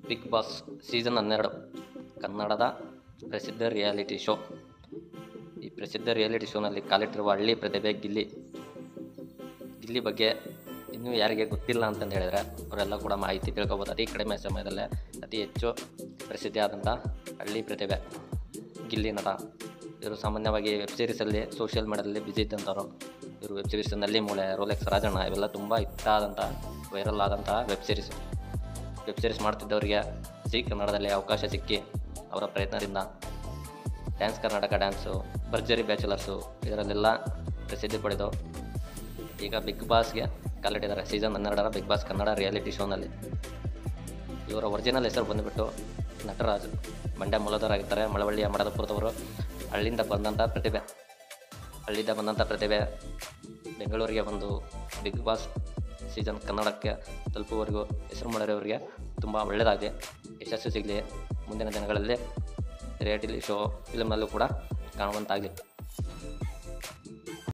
Big boss season 12 ಕನ್ನಡದ ಪ್ರಸಿದ್ಧ reality show. ಈ ಪ್ರಸಿದ್ಧ ರಿಯಾಲಿಟಿ ಶೋನಲ್ಲಿ ಕಾಲಿಟ್ಟಿರುವ ಹಳ್ಳಿ ಪ್ರತಿಭೆ ಗಿಲ್ಲಿ ಬಗ್ಗೆ ಇನ್ನೂ ಯಾರಿಗೆ ಗೊತ್ತಿಲ್ಲ ಅಂತಂದು ಹೇಳಿದರೆ ಅವರೆಲ್ಲ ಕೂಡ ಮಾಹಿತಿ ತಿಳ್ಕೊಬೋದು. ಅತಿ ಕಡಿಮೆ ಸಮಯದಲ್ಲೇ ಅತಿ ಹೆಚ್ಚು ಪ್ರಸಿದ್ಧಿ ಆದಂಥ ಹಳ್ಳಿ ಪ್ರತಿಭೆ ಗಿಲ್ಲಿ ನಟ. ಇವರು ಸಾಮಾನ್ಯವಾಗಿ ವೆಬ್ ಸೀರೀಸಲ್ಲಿ ಸೋಷಿಯಲ್ ಮೀಡಿಯಾದಲ್ಲಿ ಬ್ಯುಸಿ ಇದ್ದಂಥವ್ರು. ಇವರು ವೆಬ್ ಸೀರೀಸ್ ನಲ್ಲಿ ಮೂಳೆ, ರೋಲೆಕ್ಸ್ ರಾಜಣ್ಣ ಇವೆಲ್ಲ ತುಂಬ ಹಿಟ್ ಆದಂಥ ವೈರಲ್ ಆದಂಥ ವೆಬ್ ಸೀರೀಸ್ ಮಾಡ್ತಿದ್ದವರಿಗೆ ಜೀ ಕನ್ನಡದಲ್ಲಿ ಅವಕಾಶ ಸಿಕ್ಕಿ ಅವರ ಪ್ರಯತ್ನದಿಂದ dance Karnataka dance, Bharjari bachelors ಇದರಲ್ಲೆಲ್ಲ ಪ್ರಸಿದ್ಧಿ ಪಡೆದು ಈಗ ಬಿಗ್ ಬಾಸ್ಗೆ ಕಾಲಿಟ್ಟಿದ್ದಾರೆ. Season 12 big boss Kannada reality ಶೋನಲ್ಲಿ. ಇವರ ಒರಿಜಿನಲ್ ಹೆಸರು ಬಂದುಬಿಟ್ಟು ನಟರಾಜ್. ಮಂಡ್ಯ ಮೂಲದವರಾಗಿರ್ತಾರೆ. ಮಳವಳ್ಳಿಯ ಮಡದಪುರದವರು. ಹಳ್ಳಿಯಿಂದ ಬಂದಂಥ ಪ್ರತಿಭೆ ಬೆಂಗಳೂರಿಗೆ ಬಂದು ಬಿಗ್ ಬಾಸ್ ಸೀಸನ್ ಕನ್ನಡಕ್ಕೆ ತಲುಪುವವರೆಗೂ ಹೆಸರು ಮಾಡಿರೋರಿಗೆ ತುಂಬ ಒಳ್ಳೆಯದಾಗಲಿ, ಯಶಸ್ಸು ಸಿಗಲಿ. ಮುಂದಿನ ದಿನಗಳಲ್ಲಿ ರಿಯಾಲಿಟಿ ಶೋ ಫಿಲ್ಮ್ನಲ್ಲೂ ಕೂಡ ಕಾಣುವಂತಾಗಲಿ.